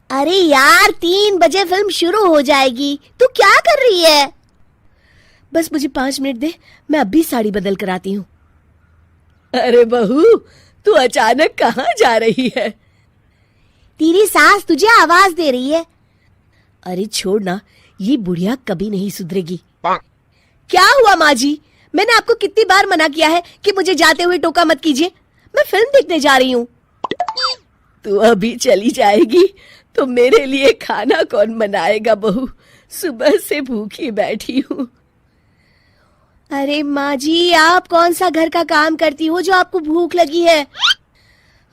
अरे यार 3 बजे फिल्म शुरू हो जाएगी, तू क्या कर रही है? बस मुझे 5 मिनट दे, मैं अभी साड़ी बदल कर आती हूँ। अरे बहू, तू अचानक कहाँ जा रही है? तेरी सास तुझे आवाज दे रही है। अरे छोड़ ना, ये बुढ़िया कभी नहीं सुधरेगी। क्या हुआ माँ जी? मैंने आपको कितनी बार मना किया है कि मुझे जाते हुए टोका मत कीजिए। मैं फिल्म देखने जा रही हूँ। तू अभी चली जाएगी तो मेरे लिए खाना कौन बनाएगा बहू? सुबह से भूखी बैठी हूँ। अरे माँ जी, आप कौन सा घर का काम करती हो जो आपको भूख लगी है?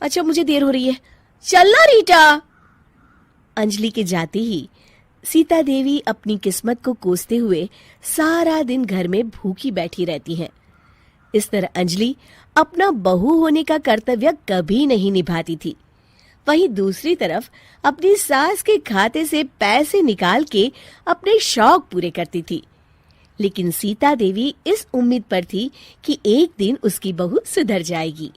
अच्छा, मुझे देर हो रही है, चलना रीटा। अंजलि के जाते ही सीता देवी अपनी किस्मत को कोसते हुए सारा दिन घर में भूखी बैठी रहती हैं। इस तरह अंजलि अपना बहू होने का कर्तव्य कभी नहीं निभाती थी। वहीं दूसरी तरफ अपनी सास के खाते से पैसे निकाल के अपने शौक पूरे करती थी। लेकिन सीता देवी इस उम्मीद पर थी कि एक दिन उसकी बहू सुधर जाएगी।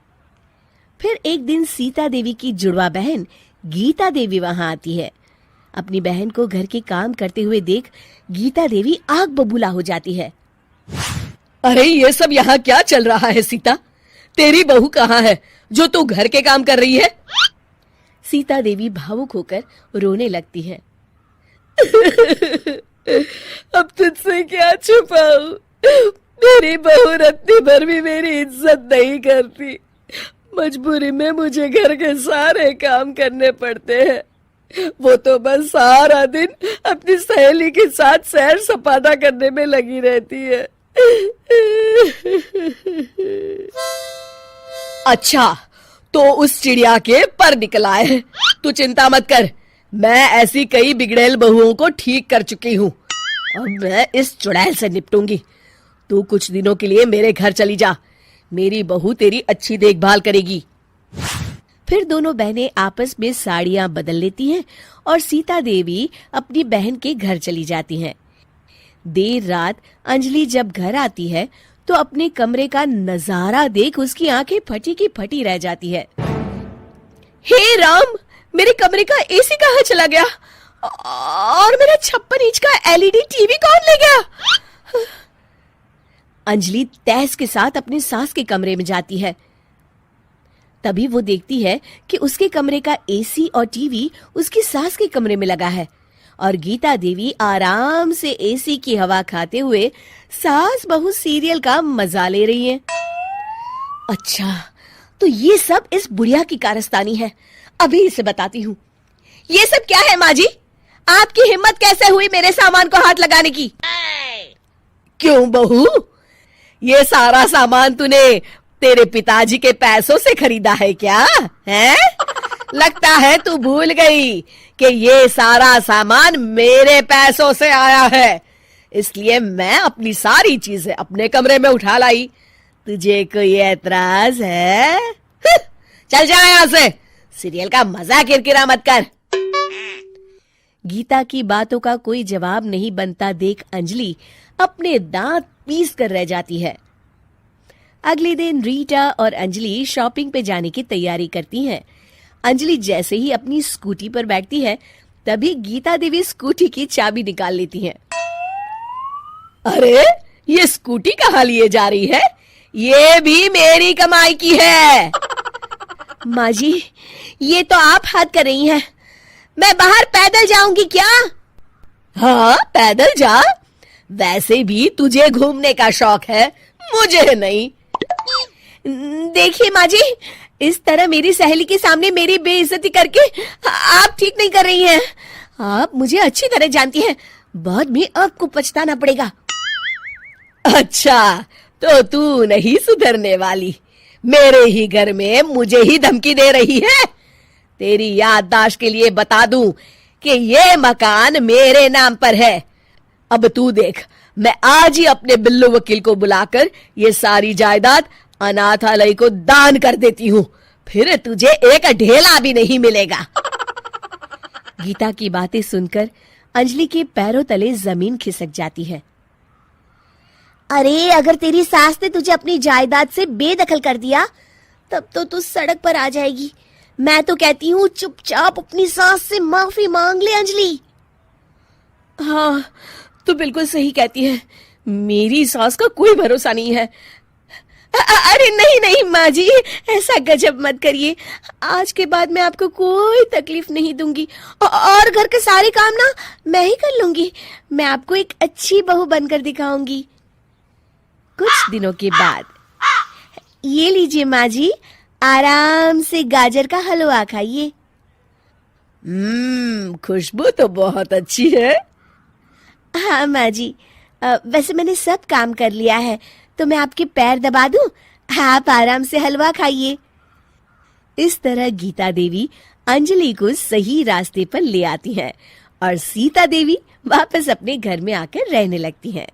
फिर एक दिन सीता देवी की जुड़वा बहन गीता देवी वहां आती है। अपनी बहन को घर के काम करते हुए देख गीता देवी आग बबूला हो जाती है। अरे ये सब यहाँ क्या चल रहा है सीता? तेरी बहू कहाँ है जो तू घर के काम कर रही है? सीता देवी भावुक होकर रोने लगती है। अब तुझसे क्या छुपाऊं? मेरी बहू रत्ती भर भी मेरी इज्जत नहीं करती। मजबूरी में मुझे घर के सारे काम करने पड़ते हैं। वो तो बस सारा दिन अपनी सहेली के साथ सैर सपाटा करने में लगी रहती है। अच्छा, तो उस चिड़िया के पर निकल आए। तू चिंता मत कर, मैं ऐसी कई बिगड़ैल बहुओं को ठीक कर चुकी हूँ। अब मैं इस चुड़ैल से निपटूंगी। तू कुछ दिनों के लिए मेरे घर चली जा, मेरी बहू तेरी अच्छी देखभाल करेगी। फिर दोनों बहनें आपस में साड़ियां बदल लेती हैं और सीता देवी अपनी बहन के घर चली जाती हैं। देर रात अंजलि जब घर आती है तो अपने कमरे का नजारा देख उसकी आंखें फटी की फटी रह जाती है। हे राम, मेरे कमरे का एसी कहाँ चला गया? और मेरा 56 इंच का एलईडी टीवी कौन ले गया? अंजलि तहस के साथ अपनी सास के कमरे में जाती है। तभी वो देखती है कि उसके कमरे का एसी और टीवी उसकी सास के कमरे में लगा है और गीता देवी आराम से एसी की हवा खाते हुए सास बहू सीरियल का मजा ले रही हैं। अच्छा, तो ये सब इस बुढ़िया की कारस्तानी है। अभी इसे बताती हूँ। ये सब क्या है माँ जी? आपकी हिम्मत कैसे हुई मेरे सामान को हाथ लगाने की? क्यों बहू, ये सारा सामान तूने तेरे पिताजी के पैसों से खरीदा है क्या? हैं? लगता है तू भूल गई कि ये सारा सामान मेरे पैसों से आया है, इसलिए मैं अपनी सारी चीजें अपने कमरे में उठा लाई। तुझे कोई एतराज है? चल जा यहाँ से, सीरियल का मजा किरकिरा मत कर। गीता की बातों का कोई जवाब नहीं बनता देख अंजलि अपने दांत पीस कर रह जाती है। अगले दिन रीटा और अंजलि शॉपिंग पे जाने की तैयारी करती हैं। अंजलि जैसे ही अपनी स्कूटी पर बैठती है तभी गीता देवी स्कूटी की चाबी निकाल लेती हैं। अरे, ये स्कूटी कहाँ लिए जा रही है? ये भी मेरी कमाई की है। माँ जी, ये तो आप हाथ कर रही हैं। मैं बाहर पैदल जाऊंगी क्या? हाँ, पैदल जा। वैसे भी तुझे घूमने का शौक है, मुझे नहीं। देखिए माँ जी, इस तरह मेरी सहेली के सामने मेरी बेइज्जती करके आप ठीक नहीं कर रही हैं। आप मुझे अच्छी तरह जानती हैं, बाद में आपको पछताना पड़ेगा। अच्छा, तो तू नहीं सुधरने वाली, मेरे ही घर में मुझे ही धमकी दे रही है। तेरी याददाश्त के लिए बता दूं कि ये मकान मेरे नाम पर है। अब तू देख, मैं आज ही अपने बिल्लू वकील को बुलाकर ये सारी जायदाद अनाथालय को दान कर देती हूँ, फिर तुझे एक ढेला भी नहीं मिलेगा। गीता की बातें सुनकर अंजलि के पैरों तले जमीन खिसक जाती है। अरे, अगर तेरी सास ने तुझे अपनी जायदाद से बेदखल कर दिया तब तो तू सड़क पर आ जाएगी। मैं तो कहती हूँ चुपचाप अपनी सास से माफी मांग ले अंजलि। हाँ, तू बिल्कुल सही कहती है, मेरी सास का कोई भरोसा नहीं है। अरे नहीं नहीं माँ जी, ऐसा गजब मत करिए। आज के बाद मैं आपको कोई तकलीफ नहीं दूंगी और घर के सारे काम ना मैं ही कर लूंगी। मैं आपको एक अच्छी बहू बनकर दिखाऊंगी। कुछ दिनों के बाद, ये लीजिए माँ जी, आराम से गाजर का हलवा खाइए। खुशबू तो बहुत अच्छी है। हाँ माँ जी, वैसे मैंने सब काम कर लिया है, तो मैं आपके पैर दबा दूं? आप आराम से हलवा खाइए। इस तरह गीता देवी अंजलि को सही रास्ते पर ले आती हैं और सीता देवी वापस अपने घर में आकर रहने लगती हैं।